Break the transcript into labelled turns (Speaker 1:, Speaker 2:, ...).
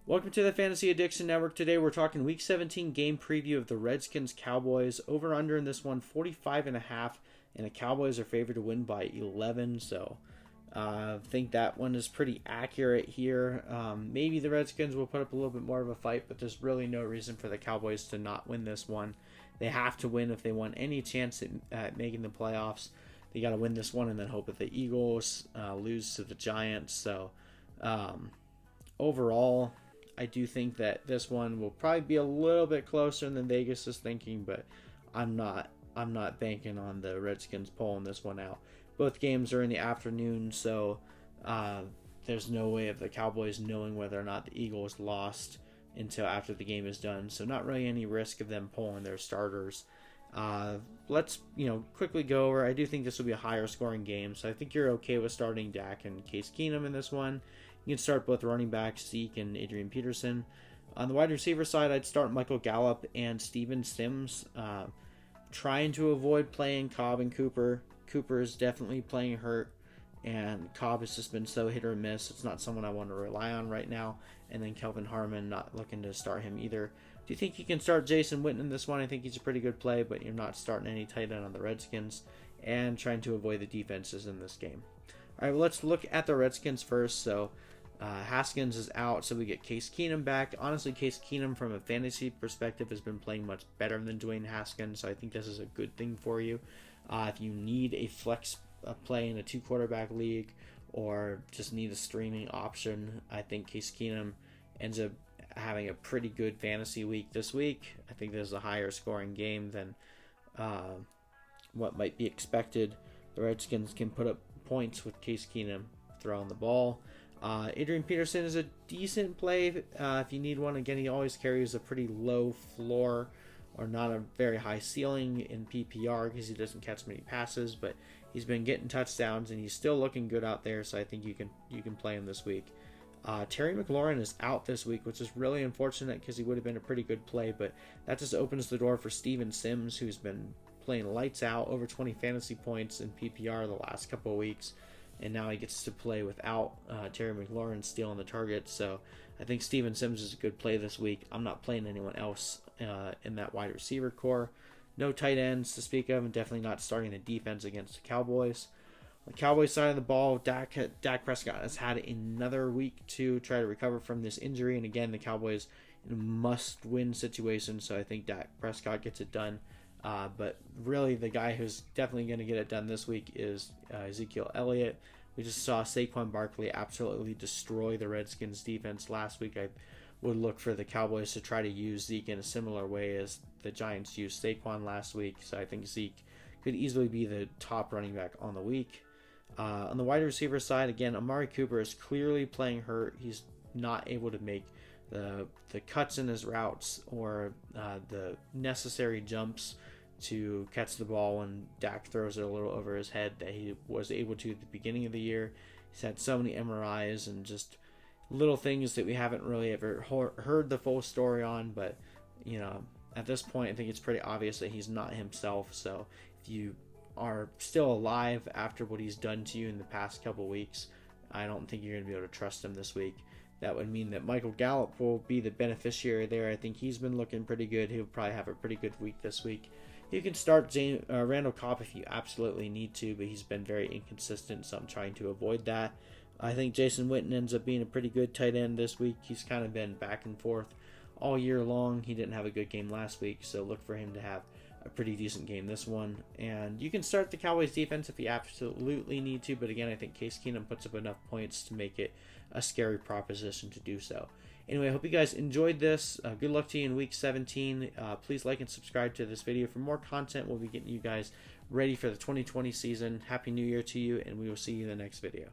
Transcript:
Speaker 1: Welcome to the Fantasy Addiction Network. Today we're talking Week 17 game preview of the Redskins Cowboys. Over-under in this one, 45.5, and the Cowboys are favored to win by 11, so I think that one is pretty accurate here. Maybe the Redskins will put up a little bit more of a fight, but there's really no reason for the Cowboys to not win this one. They have to win if they want any chance at making the playoffs. They got to win this one and then hope that the Eagles lose to the Giants. So overall, I do think that this one will probably be a little bit closer than Vegas is thinking, but I'm not banking on the Redskins pulling this one out. Both games are in the afternoon, so there's no way of the Cowboys knowing whether or not the Eagles lost until after the game is done. So not really any risk of them pulling their starters. Let's quickly go over. I do think this will be a higher scoring game, so I think you're okay with starting Dak and Case Keenum in this one. You can start both running backs, Zeke and Adrian Peterson. On the wide receiver side, I'd start Michael Gallup and Steven Sims. Trying to avoid playing Cobb and Cooper. Cooper is definitely playing hurt, and Cobb has just been so hit or miss. It's not someone I want to rely on right now. And then Kelvin Harmon, not looking to start him either. Do you think you can start Jason Witten in this one? I think he's a pretty good play, but you're not starting any tight end on the Redskins. And trying to avoid the defenses in this game. All right, well, let's look at the Redskins first. So Haskins is out, so we get Case Keenum back. Honestly, Case Keenum from a fantasy perspective has been playing much better than Dwayne Haskins, so I think this is a good thing for you. If you need a flex play in a 2-quarterback league or just need a streaming option, I think Case Keenum ends up having a pretty good fantasy week this week. I think there's a higher scoring game than what might be expected. The Redskins can put up points with Case Keenum throwing the ball. Adrian Peterson is a decent play if you need one. Again, he always carries a pretty low floor or not a very high ceiling in PPR because he doesn't catch many passes, but he's been getting touchdowns and he's still looking good out there, so I think you can play him this week. Terry McLaurin is out this week, which is really unfortunate because he would have been a pretty good play, but that just opens the door for Steven Sims, who's been playing lights out, over 20 fantasy points in PPR the last couple of weeks. And now he gets to play without Terry McLaurin stealing the target. So I think Steven Sims is a good play this week. I'm not playing anyone else in that wide receiver core. No tight ends to speak of, and definitely not starting the defense against the Cowboys. On the Cowboys side of the ball, Dak Prescott has had another week to try to recover from this injury. And again, the Cowboys in a must-win situation, so I think Dak Prescott gets it done. But really, the guy who's definitely going to get it done this week is Ezekiel Elliott. We just saw Saquon Barkley absolutely destroy the Redskins defense last week. I would look for the Cowboys to try to use Zeke in a similar way as the Giants used Saquon last week. So I think Zeke could easily be the top running back on the week. On the wide receiver side, again, Amari Cooper is clearly playing hurt. He's not able to make the cuts in his routes or the necessary jumps to catch the ball when Dak throws it a little over his head that he was able to at the beginning of the year. He's had so many MRIs and just little things that we haven't really ever heard the full story on, but at this point I think it's pretty obvious that he's not himself. So if you are still alive after what he's done to you in the past couple weeks, I don't think you're going to be able to trust him this week. That would mean that Michael Gallup will be the beneficiary there. I think he's been looking pretty good. He'll probably have a pretty good week this week. You can start Randall Cobb if you absolutely need to, but he's been very inconsistent, so I'm trying to avoid that. I think Jason Witten ends up being a pretty good tight end this week. He's kind of been back and forth all year long. He didn't have a good game last week, so look for him to have a pretty decent game this one. And you can start the Cowboys defense if you absolutely need to, but again, I think Case Keenum puts up enough points to make it a scary proposition to do so. Anyway, I hope you guys enjoyed this. Good luck to you in Week 17. Please like and subscribe to this video for more content. We'll be getting you guys ready for the 2020 season. Happy New Year to you, and we will see you in the next video.